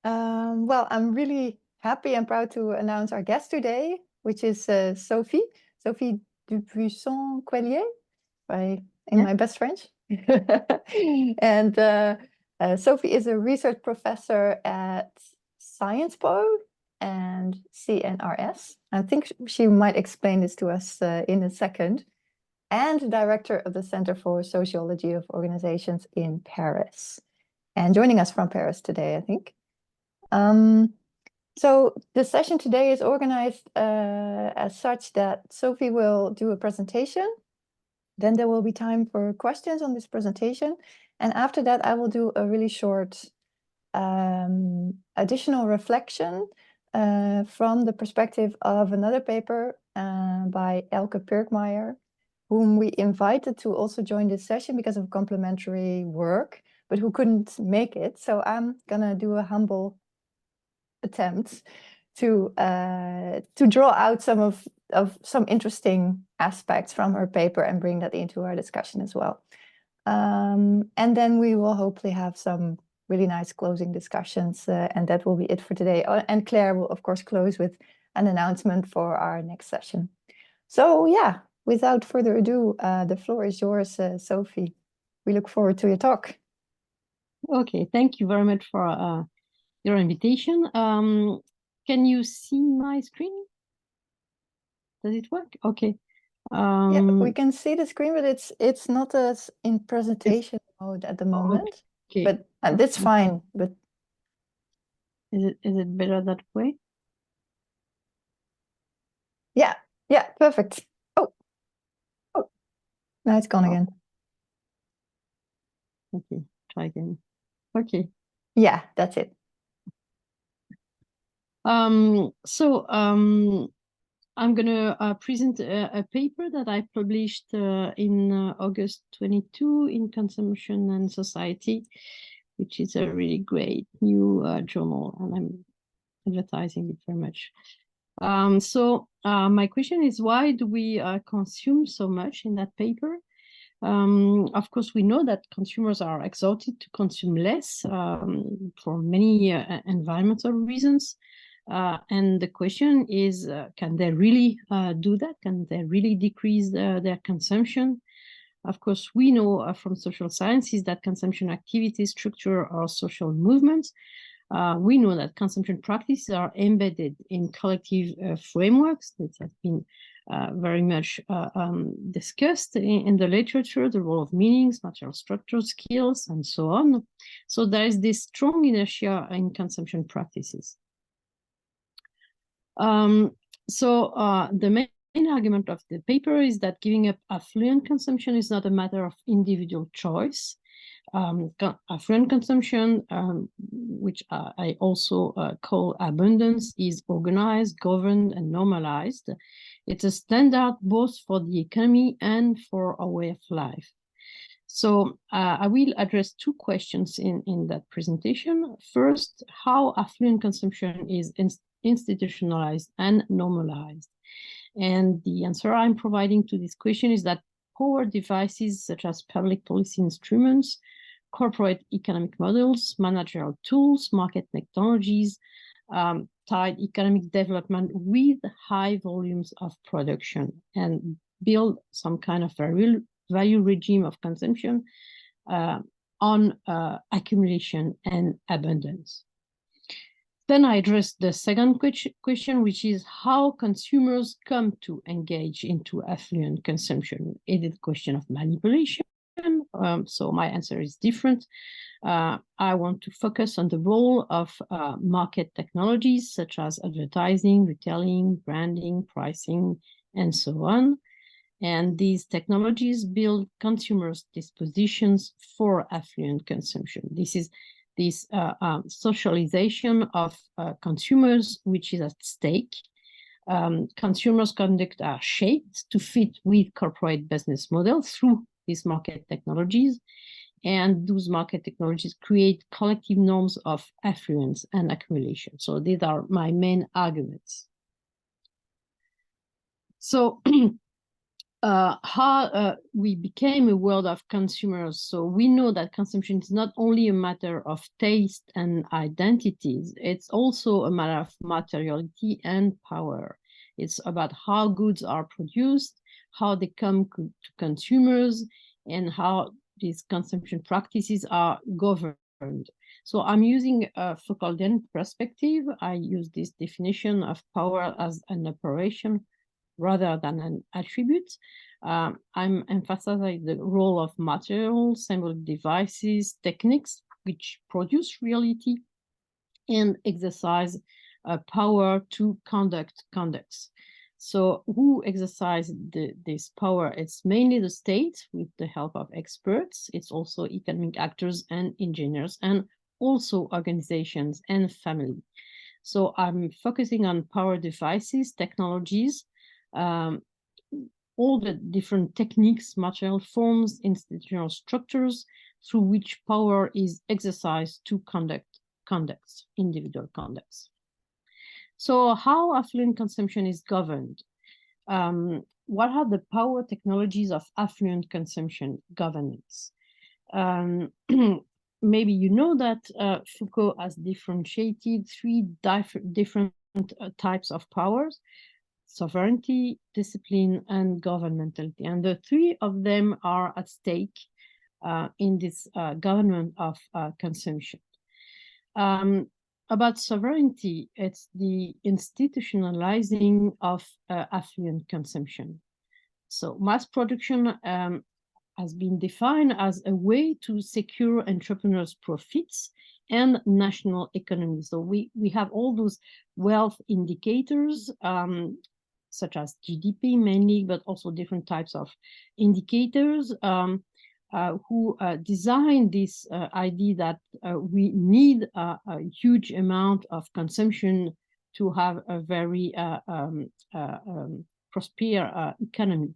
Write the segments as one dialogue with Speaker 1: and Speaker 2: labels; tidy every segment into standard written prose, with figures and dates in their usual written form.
Speaker 1: Well, I'm really happy and proud to announce our guest today, which is Sophie Dubuisson-Quellier, in my best French. And Sophie is a research professor at SciencePo and CNRS. I think she might explain this to us in a second. And director of the Center for Sociology of Organizations in Paris. And joining us from Paris today, I think. So the session today is organized as such that Sophie will do a presentation. Then there will be time for questions on this presentation. And after that, I will do a really short additional reflection from the perspective of another paper by Elke Pirkmeijer, whom we invited to also join this session because of complementary work, but who couldn't make it. So I'm gonna do a humble attempt to draw out some interesting aspects from her paper and bring that into our discussion as well. And then we will hopefully have some really nice closing discussions, and that will be it for today. And Claire will of course close with an announcement for our next session. So yeah, without further ado, the floor is yours, Sophie. We look forward to your talk.
Speaker 2: Okay, thank you very much for your invitation. Can you see my screen? Does it work? Okay.
Speaker 1: Yeah, we can see the screen, but it's not as in presentation mode at the moment.
Speaker 2: Okay.
Speaker 1: But that's fine. But
Speaker 2: is it better that way?
Speaker 1: Yeah, perfect. Oh, now it's gone again.
Speaker 2: Okay, try again. Okay.
Speaker 1: Yeah, that's it.
Speaker 2: I'm going to present a paper that I published in August 22 in Consumption and Society, which is a really great new journal, and I'm advertising it very much. My question is, why do we consume so much in that paper? Of course, we know that consumers are exhorted to consume less for many environmental reasons. And the question is, can they really do that? Can they really decrease their consumption? Of course, we know from social sciences that consumption activities structure our social movements. We know that consumption practices are embedded in collective frameworks that have been very much discussed in the literature, the role of meanings, material structures, skills, and so on. So there is this strong inertia in consumption practices. The main argument of the paper is that giving up affluent consumption is not a matter of individual choice. Affluent consumption, which I also call abundance, is organized, governed, and normalized. It's a standard both for the economy and for our way of life. So I will address two questions in that presentation. First, how affluent consumption is institutionalized and normalized. And the answer I'm providing to this question is that power devices such as public policy instruments, corporate economic models, managerial tools, market technologies, tied economic development with high volumes of production and build some kind of value regime of consumption on accumulation and abundance. Then I address the second question, which is how consumers come to engage into affluent consumption. Is it a question of manipulation? So my answer is different. I want to focus on the role of market technologies such as advertising, retailing, branding, pricing, and so on. And these technologies build consumers' dispositions for affluent consumption. This is this socialization of consumers, which is at stake. Consumers' conduct are shaped to fit with corporate business models through these market technologies. And those market technologies create collective norms of affluence and accumulation. So these are my main arguments. So how we became a world of consumers. So we know that consumption is not only a matter of taste and identities, it's also a matter of materiality and power. It's about how goods are produced, how they come to consumers, and how these consumption practices are governed. So I'm using a Foucauldian perspective. I use this definition of power as an operation rather than an attribute. I'm emphasizing the role of materials, symbolic devices, techniques which produce reality and exercise power to conduct conducts. So who exercise this power? It's mainly the state with the help of experts. It's also economic actors and engineers, and also organizations and family. So I'm focusing on power devices, technologies, all the different techniques, material forms, institutional structures through which power is exercised to conduct individual conducts. So how affluent consumption is governed? What are the power technologies of affluent consumption governance? Maybe you know that Foucault has differentiated three different types of powers: sovereignty, discipline, and governmentality. And the three of them are at stake in this government of consumption. About sovereignty, it's the institutionalizing of affluent consumption. So mass production has been defined as a way to secure entrepreneurs' profits and national economy. So we have all those wealth indicators, such as GDP mainly, but also different types of indicators who designed this idea that we need a huge amount of consumption to have a very prosperous economy.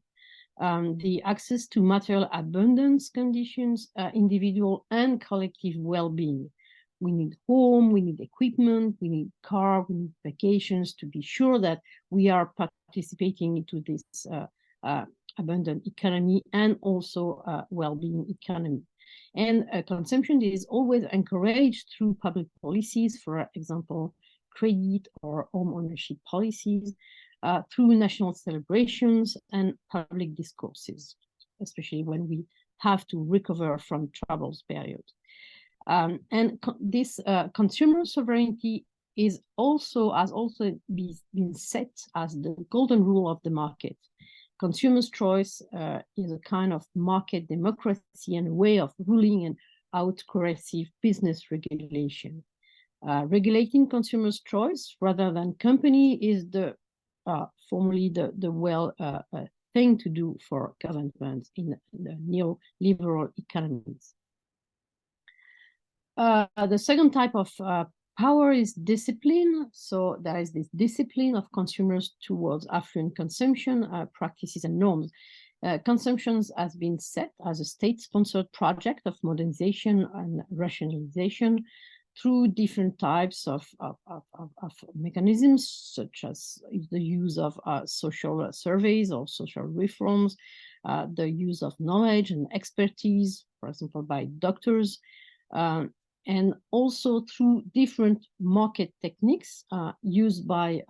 Speaker 2: The access to material abundance conditions, individual and collective well-being. We need home, we need equipment, we need car, we need vacations to be sure that we are participating into this abundant economy and also well-being economy. And consumption is always encouraged through public policies, for example, credit or home ownership policies, through national celebrations and public discourses, especially when we have to recover from troubles period. And this consumer sovereignty has also been set as the golden rule of the market. Consumers' choice is a kind of market democracy and a way of ruling and out coercive business regulation. Regulating consumers' choice rather than company is formally the thing to do for governments in the neoliberal economies. The second type of power is discipline. So there is this discipline of consumers towards affluent consumption practices and norms. Consumption has been set as a state-sponsored project of modernization and rationalization through different types of mechanisms, such as the use of social surveys or social reforms, the use of knowledge and expertise, for example, by doctors, and also through different market techniques used by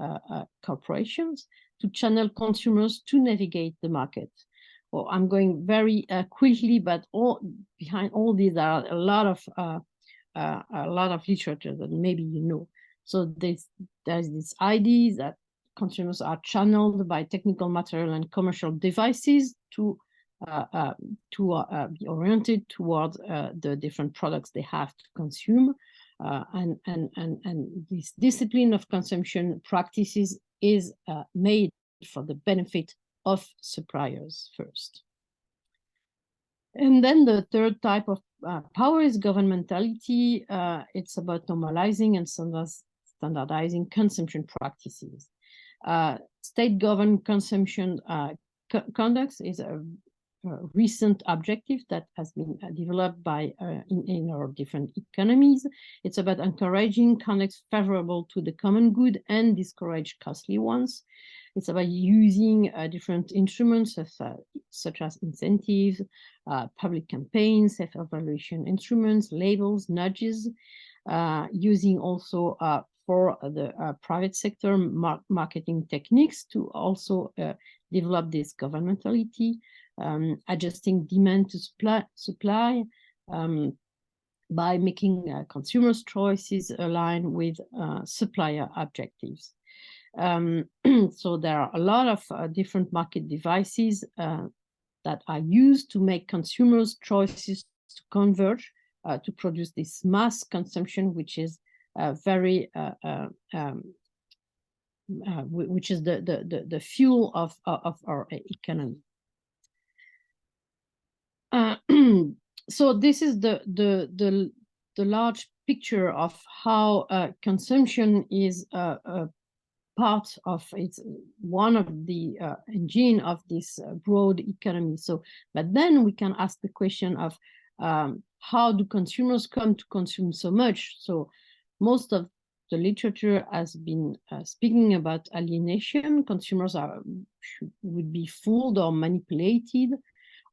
Speaker 2: corporations to channel consumers to navigate the market. Well, I'm going very quickly, but behind all these are a lot of literature that maybe you know. So there's this idea that consumers are channeled by technical, material, and commercial devices to be oriented towards the different products they have to consume, and this discipline of consumption practices is made for the benefit of suppliers first. And then the third type of power is governmentality. It's about normalizing and standardizing consumption practices. State-governed consumption conducts is a recent objective that has been developed by in our different economies. It's about encouraging conducts favorable to the common good and discourage costly ones. It's about using different instruments such as incentives, public campaigns, self-evaluation instruments, labels, nudges, using also for the private sector marketing techniques to also develop this governmentality, adjusting demand to supply by making consumers' choices align with supplier objectives. So there are a lot of different market devices that are used to make consumers' choices to converge to produce this mass consumption, which is very which is the fuel of our economy. So this is the large picture of how consumption is a part of, it's one of the engine of this broad economy. So, but then we can ask the question of how do consumers come to consume so much? So most of the literature has been speaking about alienation. Consumers would be fooled or manipulated,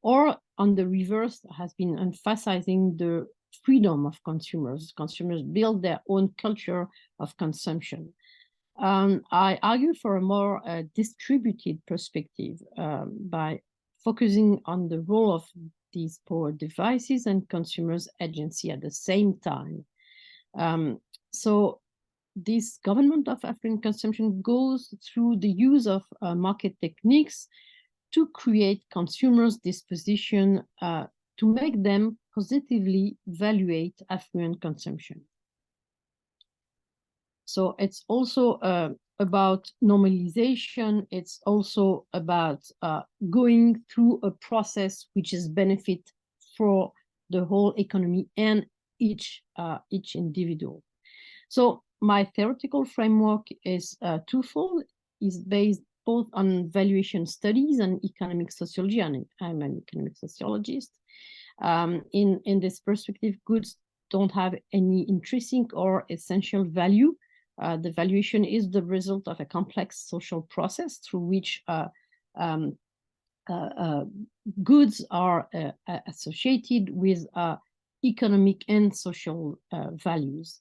Speaker 2: or on the reverse, has been emphasizing the freedom of consumers. Consumers build their own culture of consumption. I argue for a more distributed perspective by focusing on the role of these power devices and consumers' agency at the same time. So this government of affluent consumption goes through the use of market techniques to create consumers' disposition to make them positively evaluate affluent consumption. So it's also about normalization. It's also about going through a process which is benefit for the whole economy and each individual. So my theoretical framework is twofold. Is based both on valuation studies and economic sociology, and I'm an economic sociologist. In this perspective, goods don't have any intrinsic or essential value. The valuation is the result of a complex social process through which goods are associated with economic and social values.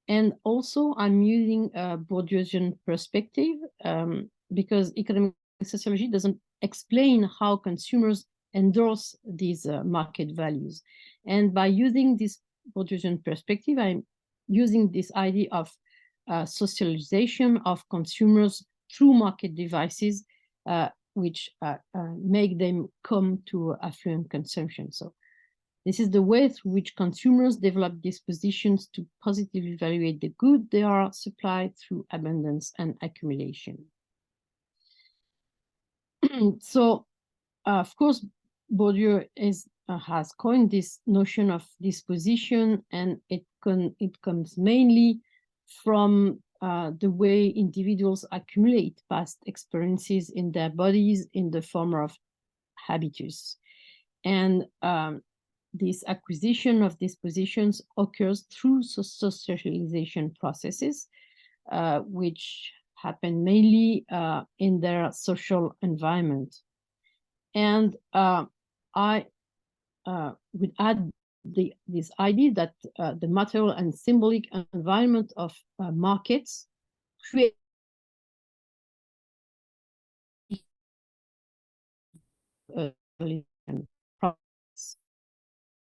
Speaker 2: And also I'm using a Bourdieusian perspective because economic sociology doesn't explain how consumers endorse these market values. And by using this Bourdieusian perspective, I'm using this idea of socialization of consumers through market devices, which make them come to affluent consumption. So this is the way through which consumers develop dispositions to positively evaluate the good they are supplied through abundance and accumulation. So, of course, Bourdieu has coined this notion of disposition, and it comes mainly from the way individuals accumulate past experiences in their bodies in the form of habitus. And this acquisition of dispositions occurs through socialization processes, which happen mainly in their social environment. And I would add this idea that the material and symbolic environment of markets create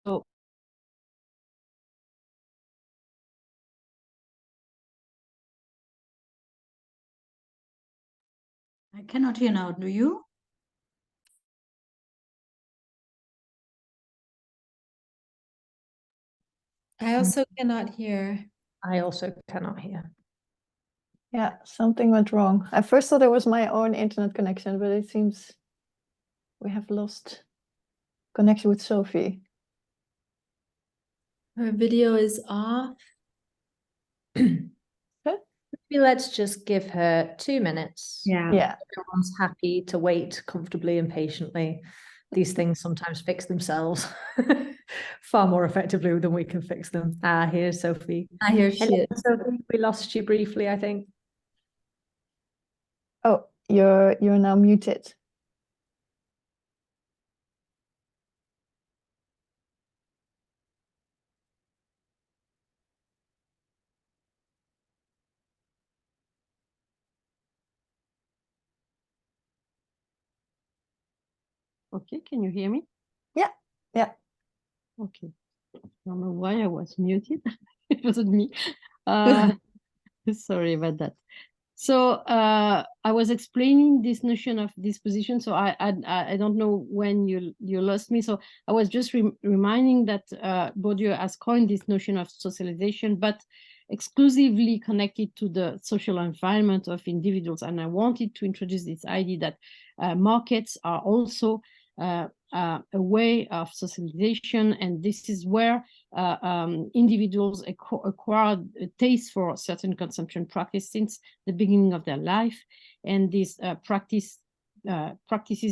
Speaker 2: so
Speaker 3: I cannot hear now, do you?
Speaker 4: I also cannot hear.
Speaker 5: I also cannot hear.
Speaker 1: Yeah, something went wrong. I first thought it was my own internet connection, but it seems we have lost connection with Sophie.
Speaker 4: Her video is off.
Speaker 5: Maybe let's just give her 2 minutes.
Speaker 4: Yeah.
Speaker 1: Yeah.
Speaker 5: Everyone's happy to wait comfortably and patiently. These things sometimes fix themselves far more effectively than we can fix them. Here's Sophie.
Speaker 4: Here she
Speaker 5: Hello,
Speaker 4: is.
Speaker 5: Sophie. We lost you briefly, I think.
Speaker 1: Oh, you're now muted.
Speaker 2: Okay, can you hear me?
Speaker 1: Yeah, yeah.
Speaker 2: Okay. I don't know why I was muted. It wasn't me. Sorry about that. So I was explaining this notion of disposition. So I don't know when you lost me. So I was just reminding that Bourdieu has coined this notion of socialization, but exclusively connected to the social environment of individuals. And I wanted to introduce this idea that markets are also a way of socialization, and this is where individuals acquire a taste for certain consumption practice since the beginning of their life, and these practices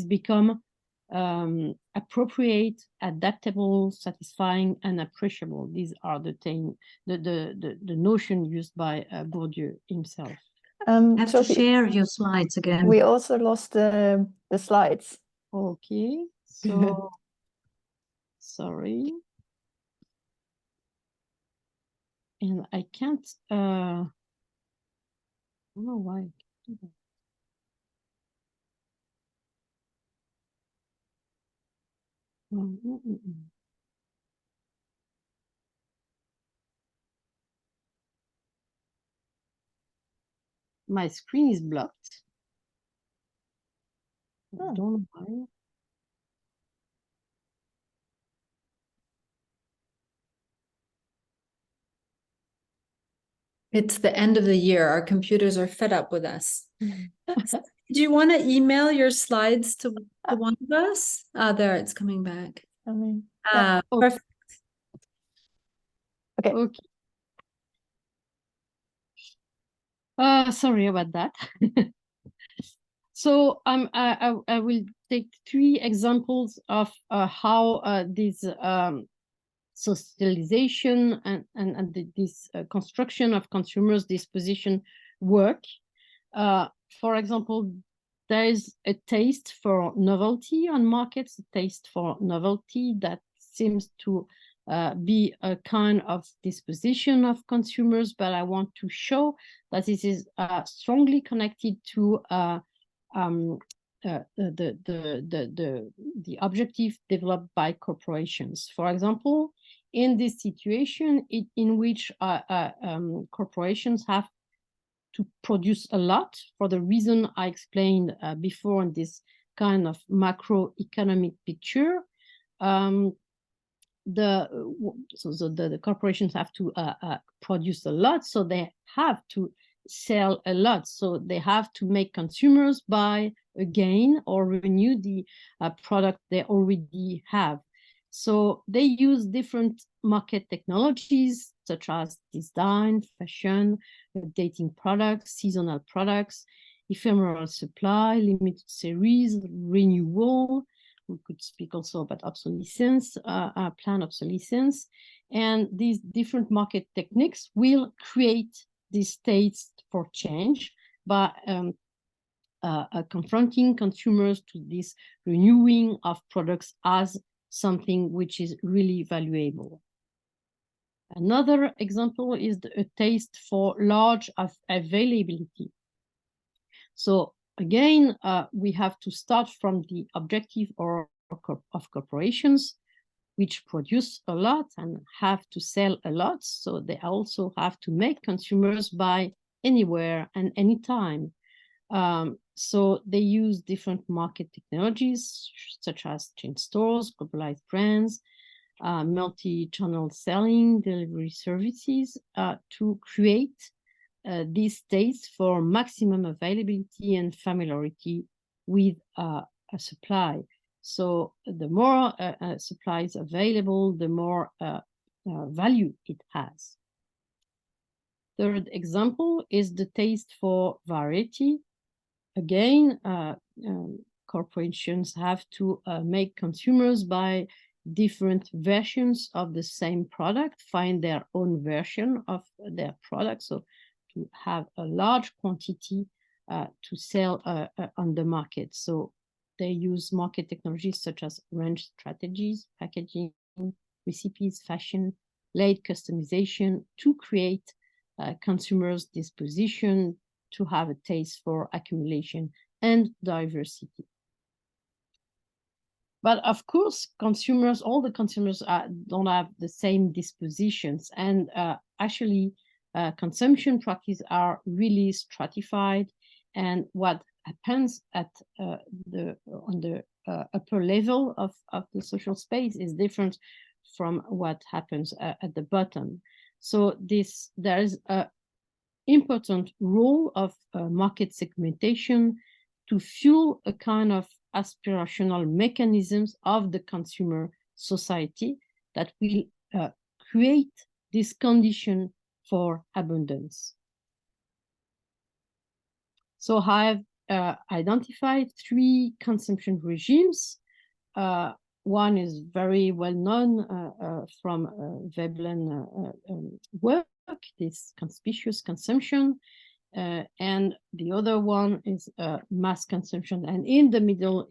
Speaker 2: become appropriate, adaptable, satisfying, and appreciable. These are the notion used by Bourdieu himself.
Speaker 3: Have to
Speaker 1: Sophie,
Speaker 3: share your slides again.
Speaker 1: we also lost the slides.
Speaker 2: Okay, so sorry. And I can't, I don't know why. My screen is blocked. I
Speaker 1: Oh.
Speaker 2: don't know why.
Speaker 4: It's the end of the year. Our computers are fed up with us. Do you want to email your slides to one of us? There, it's coming back.
Speaker 1: I mean, yeah.
Speaker 4: Perfect.
Speaker 1: Okay.
Speaker 2: Sorry about that. So I will take 3 examples of how this socialization and this construction of consumers' disposition work. For example, there is a taste for novelty on markets, a taste for novelty that seems to be a kind of disposition of consumers, but I want to show that this is strongly connected to the objective developed by corporations. For example, in this situation in which corporations have to produce a lot for the reason I explained before in this kind of macroeconomic picture, the corporations have to produce a lot, so they have to sell a lot, so they have to make consumers buy again or renew the product they already have. So they use different market technologies such as design, fashion, dating products, seasonal products, ephemeral supply, limited series, renewal. We could speak also about obsolescence, planned obsolescence. And these different market techniques will create these states for change by confronting consumers to this renewing of products as something which is really valuable. Another example is a taste for large availability. So again, we have to start from the objective of corporations, which produce a lot and have to sell a lot. So they also have to make consumers buy anywhere and anytime. So they use different market technologies, such as chain stores, globalized brands, multi-channel selling, delivery services, to create these states for maximum availability and familiarity with a supply. So the more supply is available, the more value it has. Third example is the taste for variety. Again, corporations have to make consumers buy different versions of the same product, find their own version of their product. So to have a large quantity to sell on the market. So they use market technologies such as range strategies, packaging, recipes, fashion, late customization to create consumers' disposition to have a taste for accumulation and diversity. But of course, consumers, all the consumers don't have the same dispositions, and actually consumption practices are really stratified. And what happens at on the upper level of the social space is different from what happens at the bottom. So there is an important role of market segmentation to fuel a kind of aspirational mechanisms of the consumer society that will create this condition for abundance. So I have identified 3 consumption regimes. One is very well known from Veblen work, this conspicuous consumption. And the other one is mass consumption, and in the middle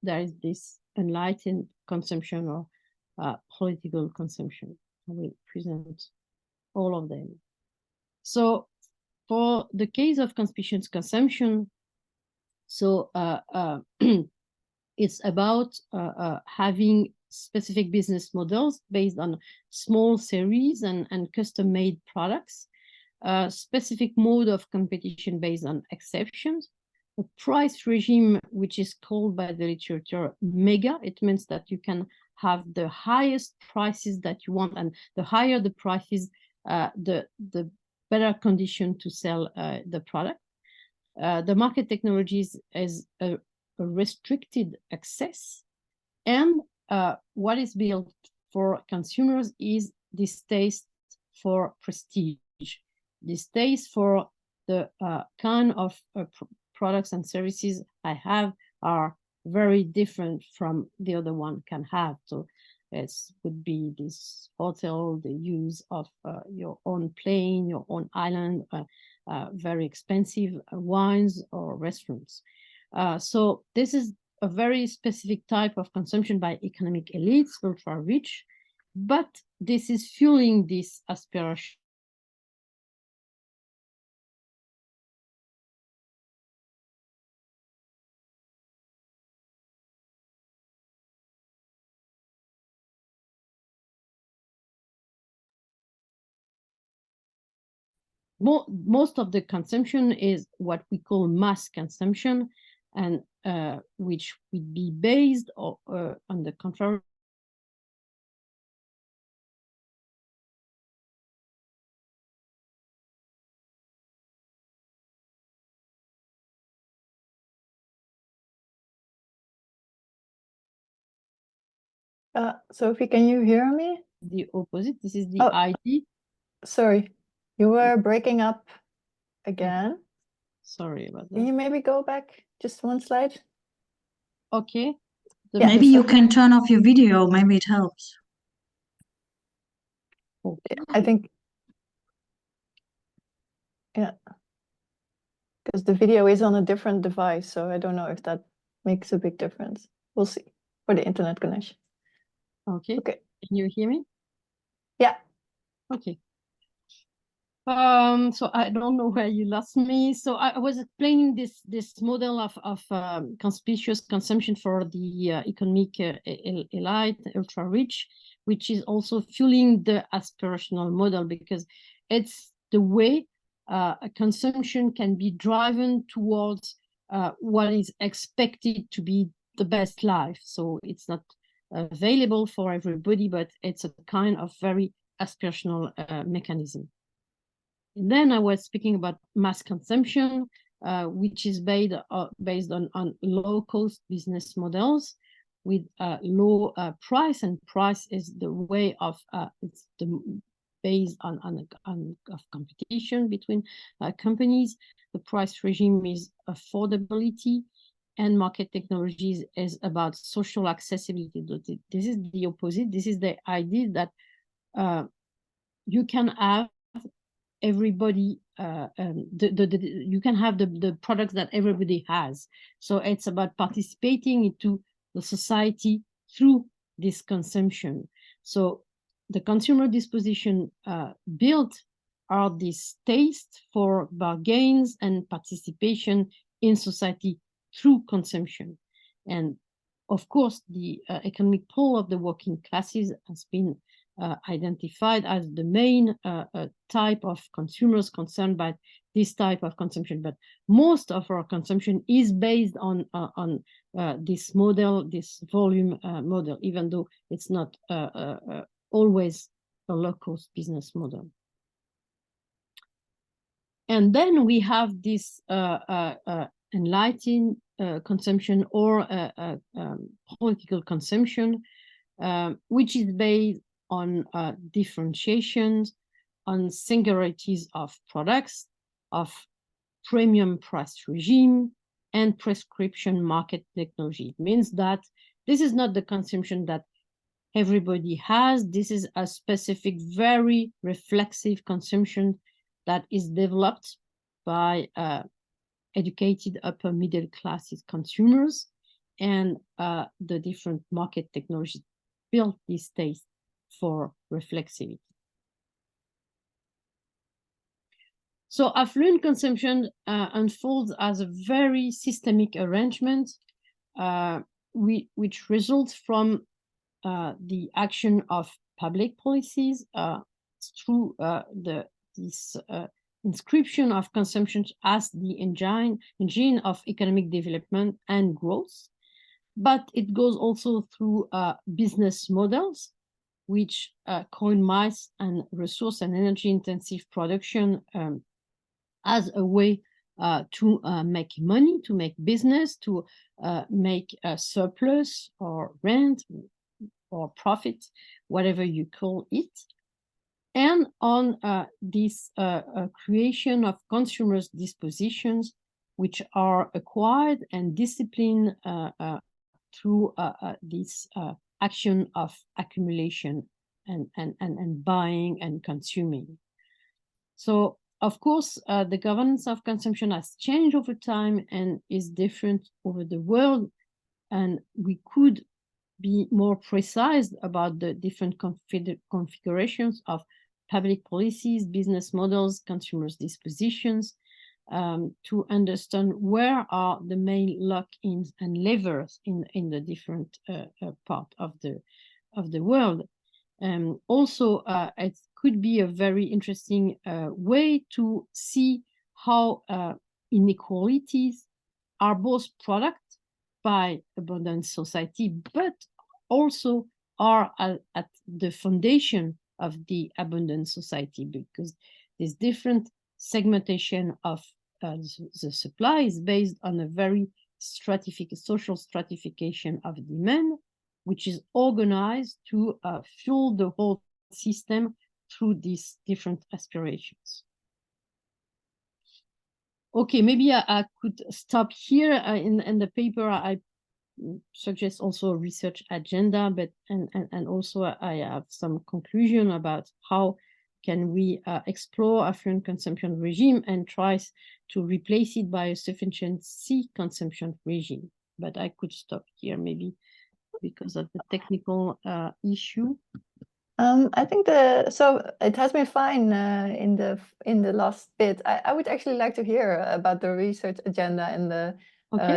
Speaker 2: there is this enlightened consumption or political consumption. I will present all of them. So for the case of conspicuous consumption, so it's about having specific business models based on small series and custom-made products. Specific mode of competition based on exceptions, a price regime which is called by the literature mega. It means that you can have the highest prices that you want, and the higher the prices, the better condition to sell the product. The market technologies is a restricted access, and what is built for consumers is this taste for prestige. This taste for the kind of products and services I have are very different from the other one can have. So it would be this hotel, the use of your own plane, your own island, very expensive wines or restaurants. So this is a very specific type of consumption by economic elites, ultra rich, but this is fueling this aspiration. Most of the consumption is what we call mass consumption, and which would be based on the contrary.
Speaker 1: Sophie, can you hear me?
Speaker 2: The opposite. This is the ID.
Speaker 1: Sorry, you were breaking up again.
Speaker 2: Sorry about that.
Speaker 1: Can you maybe go back just one slide?
Speaker 2: Okay.
Speaker 3: Maybe you can turn off your video. Maybe it helps.
Speaker 2: Okay.
Speaker 1: I think, yeah, because the video is on a different device, so I don't know if that makes a big difference. We'll see for the internet connection.
Speaker 2: Okay.
Speaker 1: Okay.
Speaker 2: Can you hear me?
Speaker 1: Yeah.
Speaker 2: Okay. So I don't know where you lost me. So I was explaining this model of conspicuous consumption for the economic elite, ultra rich, which is also fueling the aspirational model, because it's the way a consumption can be driven towards what is expected to be the best life. So it's not available for everybody, but it's a kind of very aspirational mechanism. And then I was speaking about mass consumption, which is based on low-cost business models with low price, and price is the way of based on competition between companies. The price regime is affordability, and market technologies is about social accessibility. This is the opposite. This is the idea that you can have everybody, you can have the products that everybody has. So it's about participating into the society through this consumption. So the consumer disposition built are this taste for bargains and participation in society through consumption. And of course, the economic pull of the working classes has been identified as the main type of consumers concerned by this type of consumption. But most of our consumption is based on this model, this volume model, even though it's not always a low-cost business model. And then we have this enlightened consumption or political consumption, which is based on differentiations, on singularities of products, of premium price regime, and prescription market technology. It means that this is not the consumption that everybody has. This is a specific, very reflexive consumption that is developed by educated upper middle classes consumers, and the different market technologies built this taste for reflexivity. So affluent consumption unfolds as a very systemic arrangement, which results from the action of public policies through this inscription of consumption as the engine of economic development and growth. But it goes also through business models, which combines and resource and energy intensive production as a way to make money, to make business, to make a surplus or rent or profit, whatever you call it. And on this creation of consumers' dispositions, which are acquired and disciplined through this action of accumulation and buying and consuming. So, of course, the governance of consumption has changed over time and is different over the world. And we could be more precise about the different configurations of public policies, business models, consumers' dispositions, to understand where are the main lock-ins and levers in the different part of the world. Also, it could be a very interesting way to see how inequalities are both product by abundant society, but also are at the foundation of the abundant society, because this different segmentation of the supply is based on a very social stratification of demand, which is organized to fuel the whole system through these different aspirations. Okay, maybe I could stop here. In the paper, I suggest also a research agenda, but and also I have some conclusion about how can we explore affluent consumption regime and tries to replace it by a sufficiency consumption regime. But I could stop here maybe because of the technical issue.
Speaker 1: I think so it has been fine in the last bit. I would actually like to hear about the research agenda and the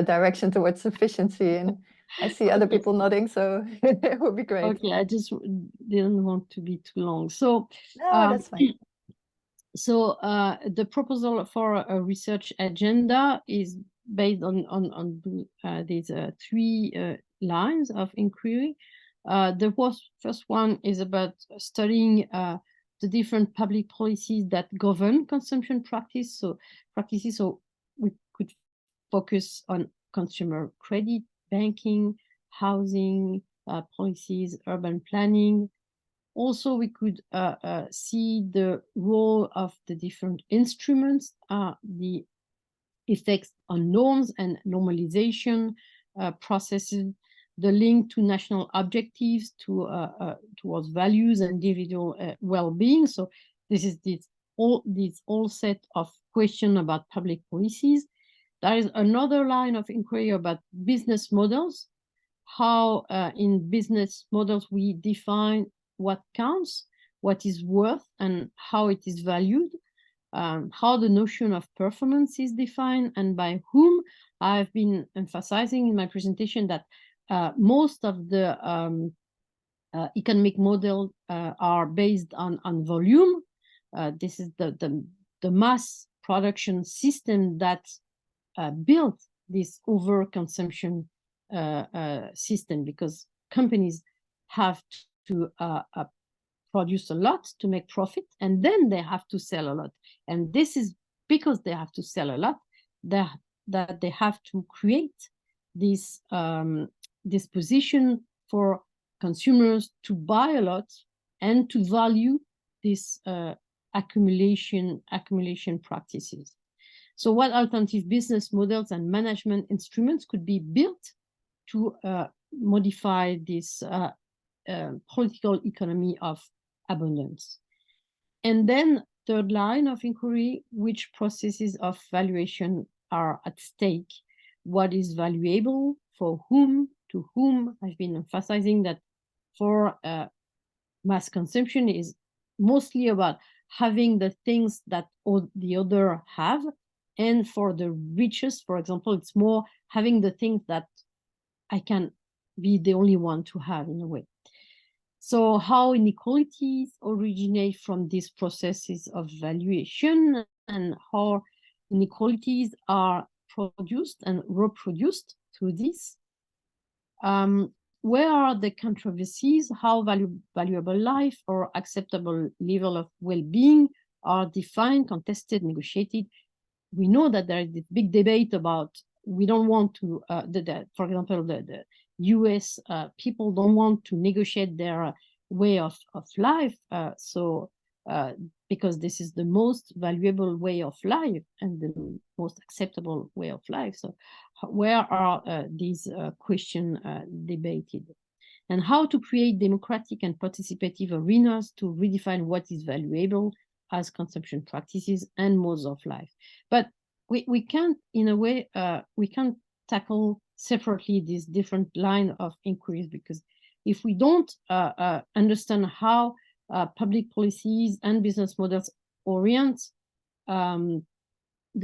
Speaker 1: direction towards sufficiency. And I see other people nodding, so it would be great.
Speaker 2: Okay, I just didn't want to be too long. So
Speaker 1: no, that's fine.
Speaker 2: So the proposal for a research agenda is based on these three lines of inquiry. The first one is about studying the different public policies that govern consumption practice. So we could focus on consumer credit, banking, housing policies, urban planning. Also, we could see the role of the different instruments, the effects on norms and normalization processes, the link to national objectives towards values and individual well-being. So this is whole set of questions about public policies. There is another line of inquiry about business models, how in business models we define what counts, what is worth, and how it is valued, how the notion of performance is defined and by whom. I've been emphasizing in my presentation that most of the economic models are based on volume. This is the mass production system that built this overconsumption system, because companies have to produce a lot to make profit, and then they have to sell a lot. And this is because they have to sell a lot that they have to create this disposition for consumers to buy a lot and to value this accumulation practices. So what alternative business models and management instruments could be built to modify this political economy of abundance? And then third line of inquiry, which processes of valuation are at stake? What is valuable, for whom, to whom? I've been emphasizing that for mass consumption is mostly about having the things that the other have. And for the richest, for example, it's more having the things that I can be the only one to have, in a way. So how inequalities originate from these processes of valuation, and how inequalities are produced and reproduced through this. Where are the controversies? How valuable life or acceptable level of well-being are defined, contested, negotiated? We know that there is this big debate about, we don't want to, for example, the US people don't want to negotiate their way of life. Because this is the most valuable way of life and the most acceptable way of life. So where are these questions debated? And how to create democratic and participative arenas to redefine what is valuable as consumption practices and modes of life. But we can't, in a way, we can't tackle separately these different line of inquiries, because if we don't understand how public policies and business models orient the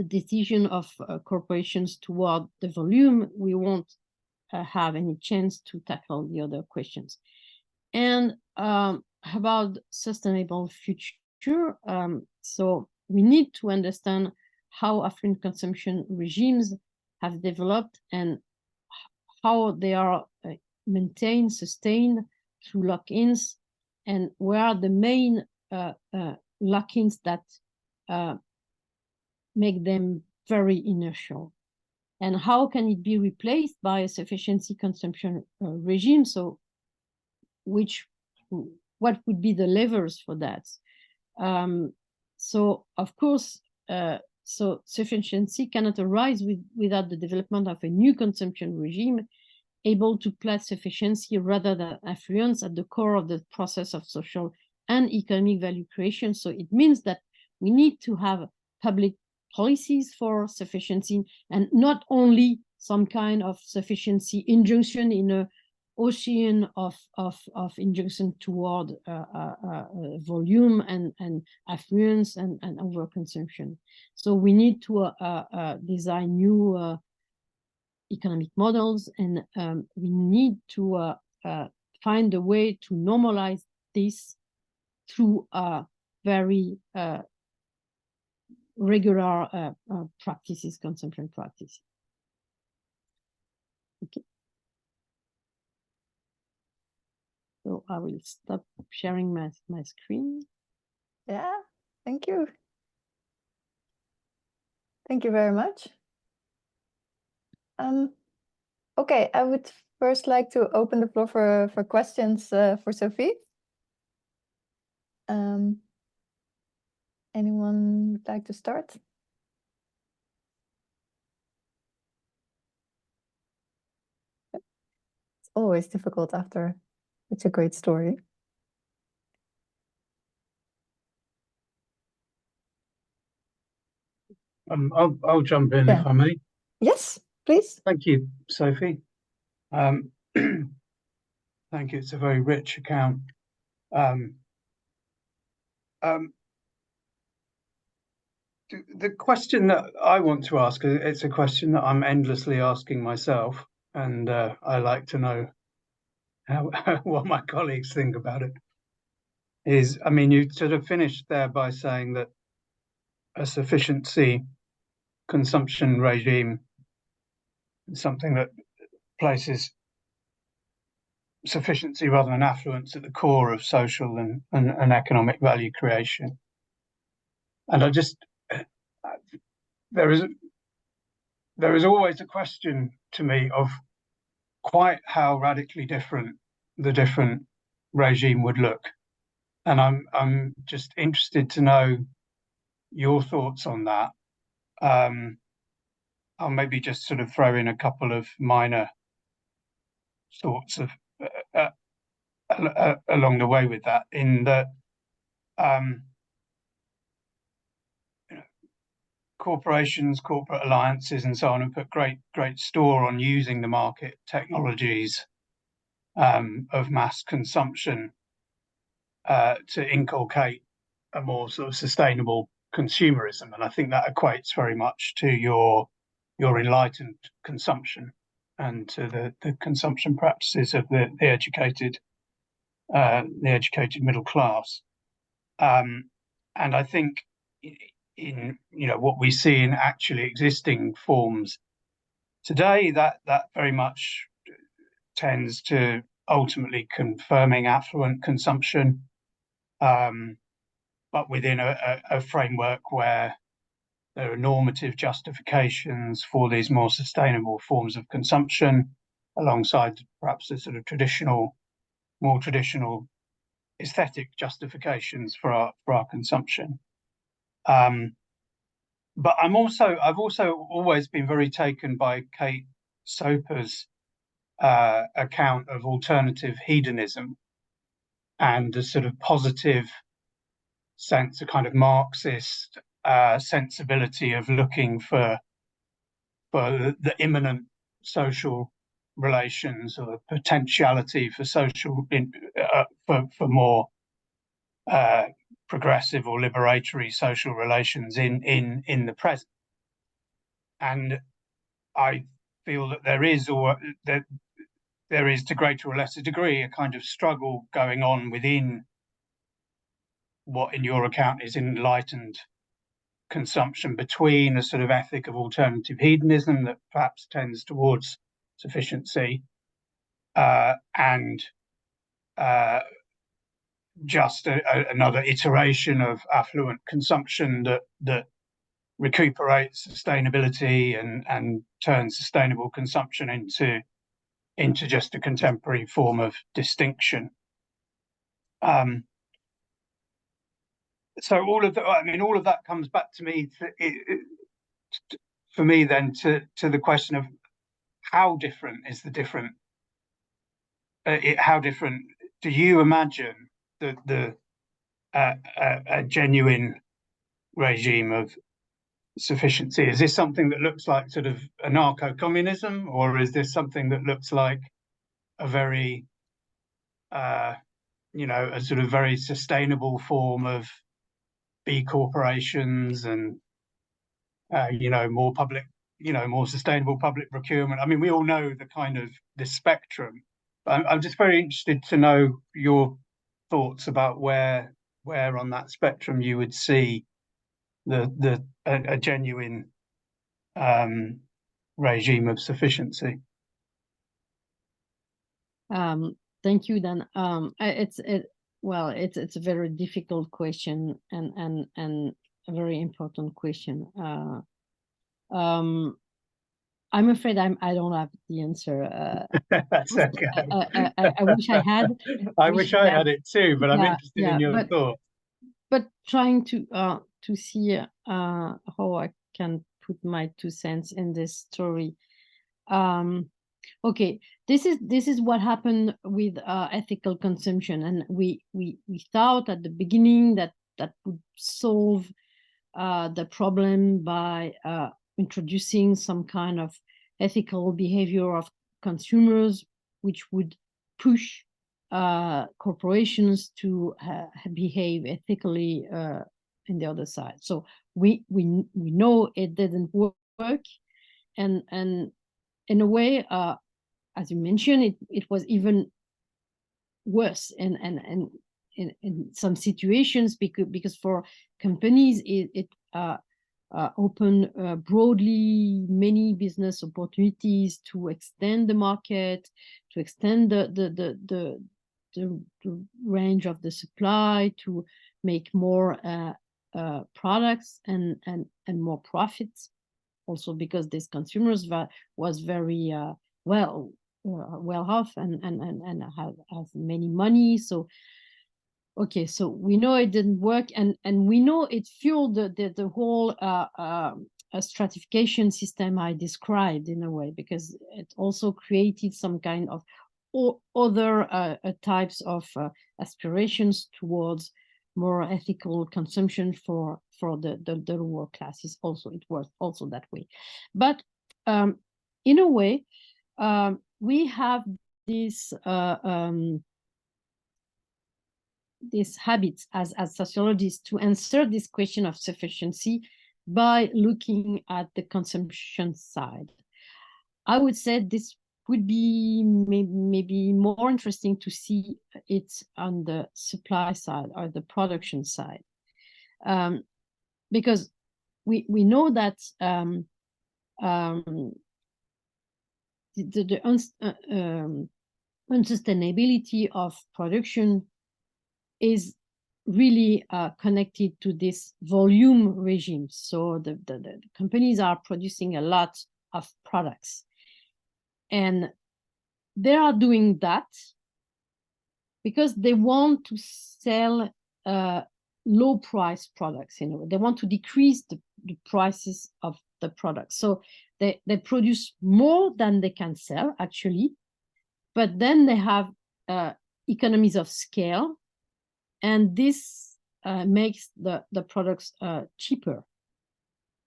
Speaker 2: decision of corporations toward the volume, we won't have any chance to tackle the other questions. And about sustainable future, so we need to understand how affluent consumption regimes have developed and how they are maintained, sustained through lock-ins, and where are the main lock-ins that make them very inertial, and how can it be replaced by a sufficiency consumption regime? So what would be the levers for that? So of course, so sufficiency cannot arise without the development of a new consumption regime able to place sufficiency rather than affluence at the core of the process of social and economic value creation. So it means that we need to have public policies for sufficiency, and not only some kind of sufficiency injunction in an ocean of injunction toward volume and affluence and overconsumption. So we need to design new economic models, and we need to find a way to normalize this through very regular practices, consumption practices. Okay. So I will stop sharing my screen.
Speaker 1: Yeah, thank you. Thank you very much. Okay, I would first like to open the floor for questions for Sophie. Anyone would like to start? It's always difficult after such a great story.
Speaker 6: I'll jump in
Speaker 1: Yeah.
Speaker 6: if I may.
Speaker 1: Yes, please.
Speaker 6: Thank you, Sophie. Thank you. It's a very rich account. The question that I want to ask, it's a question that I'm endlessly asking myself, and I like to know what my colleagues think about it. Is, I mean, you sort of finished there by saying that a sufficiency consumption regime is something that places sufficiency rather than affluence at the core of social and economic value creation. And I just, there is always a question to me of quite how radically different the different regime would look. And I'm just interested to know your thoughts on that. I'll maybe just sort of throw in a couple of minor thoughts of along the way with that, in that corporations, corporate alliances, and so on have put great store on using the market technologies of mass consumption to inculcate a more sort of sustainable consumerism, and I think that equates very much to your enlightened consumption and to the consumption practices of the educated middle class. And I think in what we see in actually existing forms today, that very much tends to ultimately confirming affluent consumption, but within a framework where there are normative justifications for these more sustainable forms of consumption, alongside perhaps the sort of more traditional aesthetic justifications for our consumption. But I've also always been very taken by Kate Soper's account of alternative hedonism and a sort of positive sense, a kind of Marxist sensibility of looking for the imminent social relations, or the potentiality for social for more progressive or liberatory social relations in the present. And I feel that there is, to greater or lesser degree, a kind of struggle going on within what in your account is enlightened consumption, between a sort of ethic of alternative hedonism that perhaps tends towards sufficiency and just another iteration of affluent consumption that recuperates sustainability and turns sustainable consumption into just a contemporary form of distinction. So all of that comes back to me for me then to the question of how different is the different. How different do you imagine a genuine regime of sufficiency? Is this something that looks like sort of anarcho-communism, or is this something that looks like a very a sort of very sustainable form of B corporations and more public, more sustainable public procurement? I mean, we all know the spectrum. I'm just very interested to know your thoughts about where on that spectrum you would see a genuine regime of sufficiency.
Speaker 2: Thank you, Dan. It's a very difficult question and a very important question. I'm afraid I don't have the answer.
Speaker 6: That's okay.
Speaker 2: I wish I had.
Speaker 6: I wish I had it too, but I'm interested in your thoughts.
Speaker 2: But trying to see how I can put my 2 cents in this story. Okay, this is what happened with ethical consumption, and we thought at the beginning that would solve the problem by introducing some kind of ethical behavior of consumers, which would push corporations to behave ethically in the other side. So we know it didn't work, and in a way, as you mentioned, it was even worse and in some situations, because for companies it opened broadly many business opportunities to extend the market, to extend the range of the supply, to make more products and more profits. Also because these consumers was very well off and have many money. So okay, so we know it didn't work, and we know it fueled the whole stratification system I described in a way, because it also created some kind of other types of aspirations towards more ethical consumption for the lower classes. Also, it was also that way. But in a way, we have this these habits as sociologists to answer this question of sufficiency by looking at the consumption side. I would say this would be maybe more interesting to see it on the supply side or the production side, because we know that the unsustainability of production is really connected to this volume regime. So the companies are producing a lot of products, and they are doing that because they want to sell low price products. They want to decrease the prices of the products. So they produce more than they can sell actually, but then they have economies of scale, and this makes the products cheaper.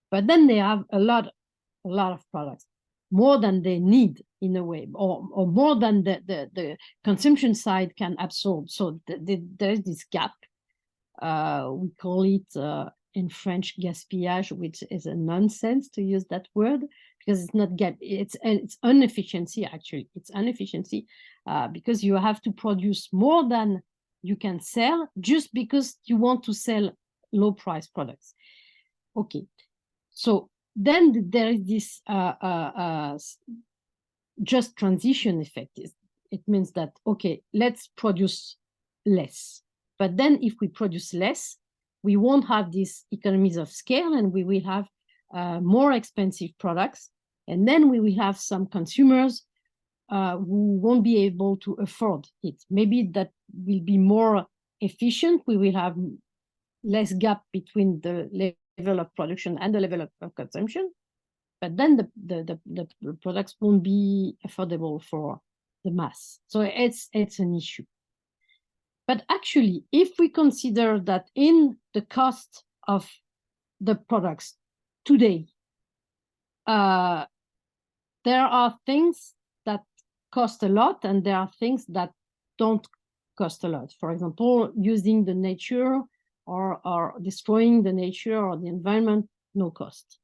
Speaker 2: But then they have a lot of products, more than they need in a way, or more than the consumption side can absorb. So there is this gap. We call it in French gaspillage, which is a nonsense to use that word, because it's not gap, it's inefficiency actually. It's inefficiency because you have to produce more than you can sell just because you want to sell low price products. Okay, so then there is this just transition effect. It means that, okay, let's produce less. But then if we produce less, we won't have these economies of scale, and we will have more expensive products. And then we will have some consumers who won't be able to afford it. Maybe that will be more efficient. We will have less gap between the level of production and the level of consumption. But then the products won't be affordable for the mass. So it's an issue. But actually, if we consider that in the cost of the products today, there are things that cost a lot, and there are things that don't cost a lot. For example, using the nature or destroying the nature or the environment, no cost.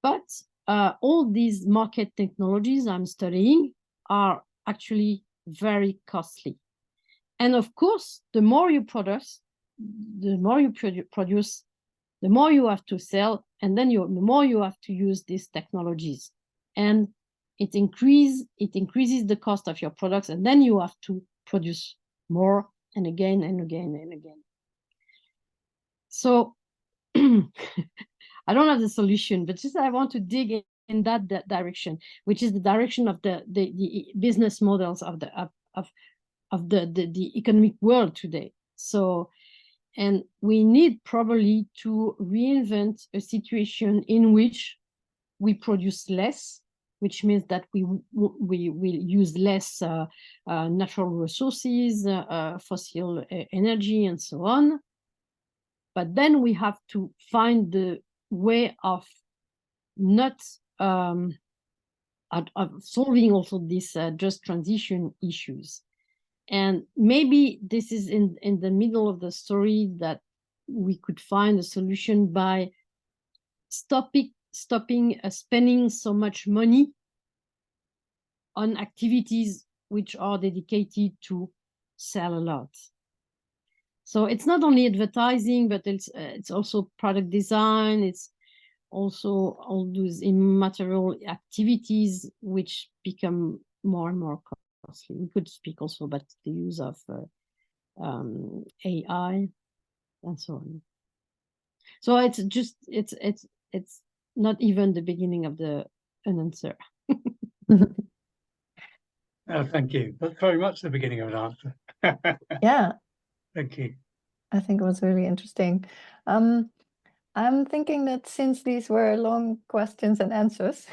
Speaker 2: But all these market technologies I'm studying are actually very costly. And of course, the more you produce, the more you produce, the more you have to sell, and then the more you have to use these technologies. And it increases the cost of your products, and then you have to produce more and again and again and again. So I don't have the solution, but just I want to dig in that direction, which is the direction of the business models of the economic world today. So, and we need probably to reinvent a situation in which we produce less, which means that we will use less natural resources, fossil energy, and so on. But then we have to find the way of not of solving also these just transition issues. And maybe this is in the middle of the story that we could find a solution by stopping spending so much money on activities which are dedicated to sell a lot. So it's not only advertising, but it's also product design. It's also all those immaterial activities which become more and more costly. We could speak also about the use of AI and so on. So it's just it's not even the beginning of the an answer.
Speaker 6: Thank you. That's very much the beginning of an answer.
Speaker 1: Yeah,
Speaker 6: Thank you.
Speaker 1: I think it was really interesting. I'm thinking that since these were long questions and answers,